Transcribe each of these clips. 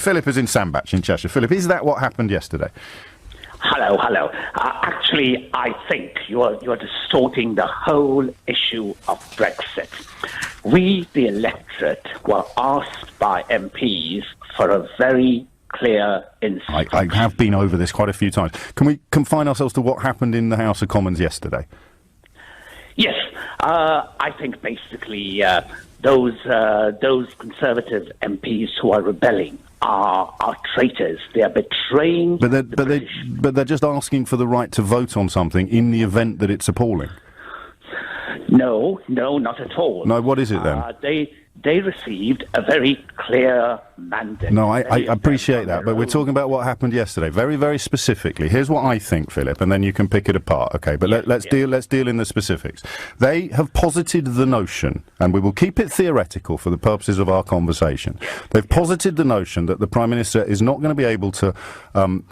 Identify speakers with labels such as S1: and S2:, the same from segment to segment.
S1: Philip is in Sandbach in Cheshire. Philip, is that what happened yesterday?
S2: Hello. Actually, I think you're distorting the whole issue of Brexit. We, the electorate, were asked by MPs for a very clear instruction.
S1: I have been over this quite a few times. Can we confine ourselves to what happened in the House of Commons yesterday?
S2: Yes, I think basically those Conservative MPs who are rebelling are traitors. They are betraying.
S1: But they're just asking for the right to vote on something in the event that it's appalling.
S2: No, not at all.
S1: No, what is it then?
S2: They received a very clear mandate.
S1: No, I appreciate that, but we're talking about what happened yesterday, very, very specifically. Here's what I think, Philip, and then you can pick it apart, okay? But let's deal in the specifics. They have posited the notion, and we will keep it theoretical for the purposes of our conversation. They've posited the notion that the Prime Minister is not going to be able to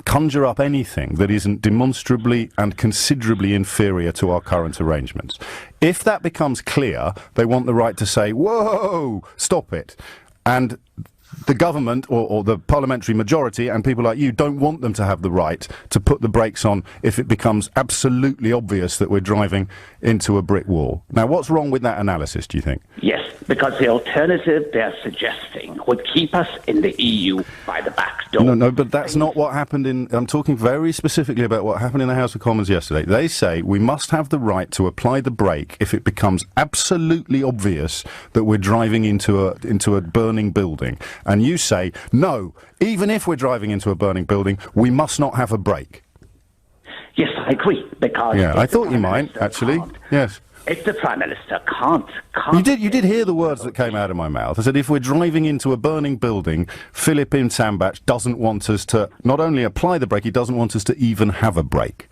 S1: conjure up anything that isn't demonstrably and considerably inferior to our current arrangements. If that becomes clear, they want the right to say, whoa, stop it. And the government or the parliamentary majority and people like you don't want them to have the right to put the brakes on if it becomes absolutely obvious that we're driving into a brick wall. Now, what's wrong with that analysis, do you think?
S2: Yes, because the alternative they're suggesting would keep us in the EU by the back door.
S1: No, but that's not what happened I'm talking very specifically about what happened in the House of Commons yesterday. They say we must have the right to apply the brake if it becomes absolutely obvious that we're driving into a burning building. And you say, no, even if we're driving into a burning building, we must not have a brake.
S2: Yes, I agree, because...
S1: Yeah, I thought you might, actually. Yes.
S2: If the Prime Minister can't...
S1: You did hear the words that came out of my mouth. I said, if we're driving into a burning building, Philip in Sandbach doesn't want us to not only apply the brake, he doesn't want us to even have a brake.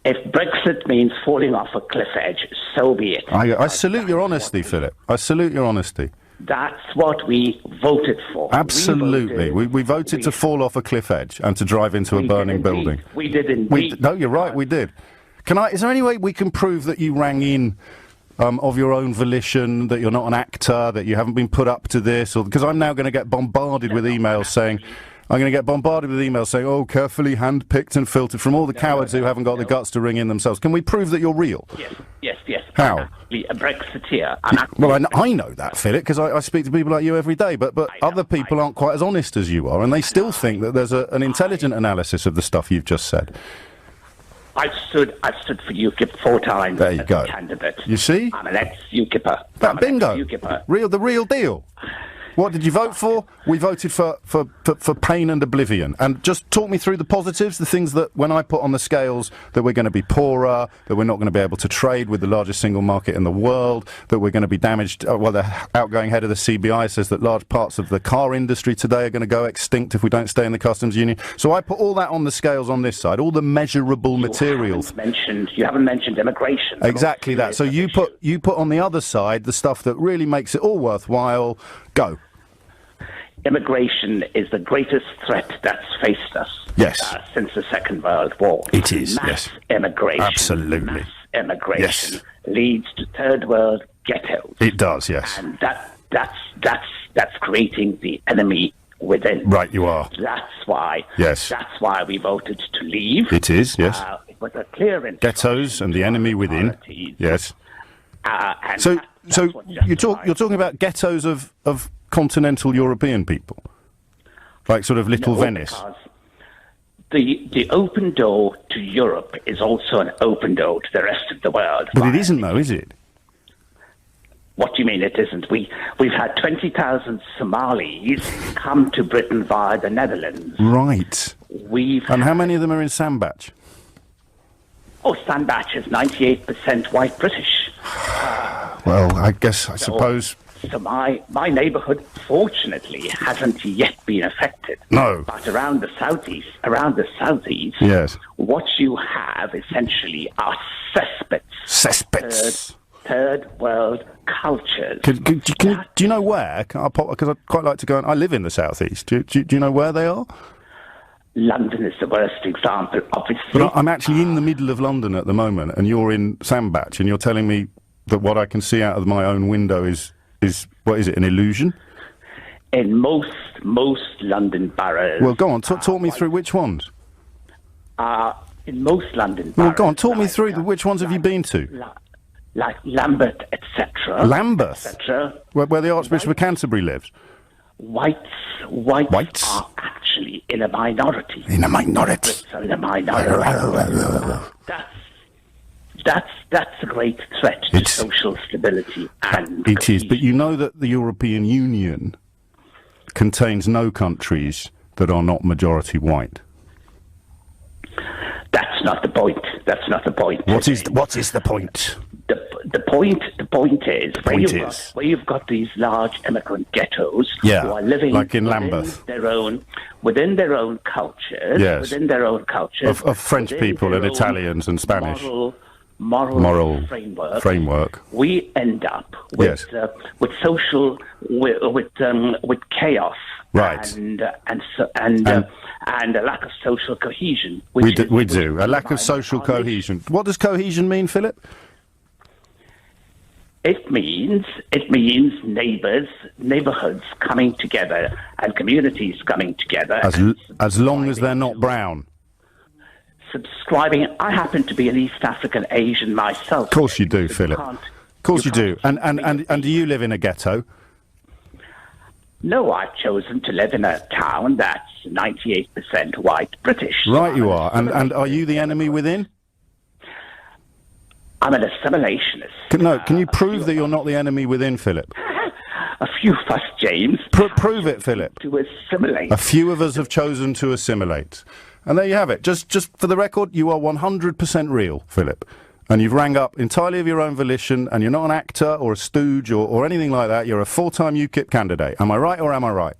S2: If Brexit means falling off a cliff edge, so be it.
S1: I salute your honesty, Philip. I salute your honesty.
S2: That's what we voted for.
S1: Absolutely. We voted to fall off a cliff edge and to drive into a burning building.
S2: We did indeed.
S1: No, you're right, we did. Is there any way we can prove that you rang in of your own volition, that you're not an actor, that you haven't been put up to this? Because I'm now going to get bombarded with emails saying... oh, carefully handpicked and filtered from all the cowards who haven't got the guts to ring in themselves. Can we prove that you're real?
S2: Yes.
S1: How?
S2: I'm actually a Brexiteer.
S1: Well, I know that, Philip, because I speak to people like you every day, but other people aren't quite as honest as you are, and they still think that there's an intelligent analysis of the stuff you've just said.
S2: I've stood for UKIP 4 times.
S1: There you go.
S2: As a candidate.
S1: You see?
S2: I'm an ex-UKIPper.
S1: Bingo. The real deal. What did you vote for? We voted for pain and oblivion. And just talk me through the positives, the things that, when I put on the scales, that we're going to be poorer, that we're not going to be able to trade with the largest single market in the world, that we're going to be damaged. Well, the outgoing head of the CBI says that large parts of the car industry today are going to go extinct if we don't stay in the customs union. So I put all that on the scales on this side, all the measurable materials.
S2: You haven't mentioned immigration.
S1: Exactly that. So you put on the other side the stuff that really makes it all worthwhile. Go.
S2: Immigration is the greatest threat that's faced us since the Second World War.
S1: It is,
S2: mass immigration.
S1: Absolutely.
S2: Mass immigration leads to third world ghettos.
S1: It does, yes.
S2: And that's creating the enemy within.
S1: Right, you are.
S2: That's why.
S1: Yes.
S2: That's why we voted to leave.
S1: It is, yes.
S2: It was a clear
S1: ghettos and the enemy within. Yes. So you're talking about ghettos of continental European people, like sort of Little Venice.
S2: The open door to Europe is also an open door to the rest of the world.
S1: But it isn't, though, is it?
S2: What do you mean it isn't? We've had 20,000 Somalis come to Britain via the Netherlands.
S1: Right. And how many of them are in Sandbach?
S2: Sandbach is 98% white British.
S1: Well, I suppose...
S2: So my neighbourhood, fortunately, hasn't yet been affected.
S1: No.
S2: But around the southeast,
S1: yes,
S2: what you have essentially are cesspits. Third world cultures.
S1: Do you know where? Because I'd quite like to go. I live in the southeast. Do you know where they are?
S2: London is the worst example, obviously.
S1: But I'm actually in the middle of London at the moment, and you're in Sandbach, and you're telling me that what I can see out of my own window is what is it, an illusion?
S2: in most London boroughs.
S1: Well, go on, talk me through which ones.
S2: In most London boroughs.
S1: Well, go on, talk me through which ones have you been to?
S2: Like Lambeth, etc.
S1: Lambeth?
S2: Etc.
S1: Where the Archbishop of Canterbury lives?
S2: Whites are actually in a minority.
S1: In a minority.
S2: In a minority. That's a great threat to social stability and
S1: it is, but you know that the European Union contains no countries that are not majority white.
S2: That's not the point. That's not the point.
S1: What is the point?
S2: The point is where you've got these large immigrant ghettos who are living
S1: like in Lambeth,
S2: within their own cultures,
S1: of French people and Italians and Spanish moral framework.
S2: We end up with social with chaos,
S1: right,
S2: and a lack of social cohesion.
S1: We do a lack of social cohesion. What does cohesion mean, Philip?
S2: It means neighbourhoods coming together and communities coming together.
S1: As long as they're not brown.
S2: Subscribing. I happen to be an East African Asian myself.
S1: Of course you do, Philip. Of course you do. And do you live in a ghetto?
S2: No, I've chosen to live in a town that's 98% white British.
S1: Right, you are. And are you the enemy within?
S2: I'm an assimilationist.
S1: Can you prove that you're not the enemy within, Philip?
S2: A few of us, James.
S1: Prove it, Philip.
S2: To assimilate.
S1: A few of us have chosen to assimilate. And there you have it. Just for the record, you are 100% real, Philip. And you've rang up entirely of your own volition, and you're not an actor or a stooge or anything like that. You're a full-time UKIP candidate. Am I right or am I right?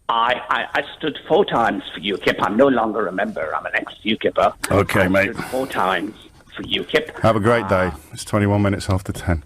S2: I stood 4 times for UKIP. I'm no longer a member. I'm an ex-UKIPper.
S1: Okay, mate.
S2: I stood 4 times for UKIP.
S1: Have a great day. It's 21 minutes after 10.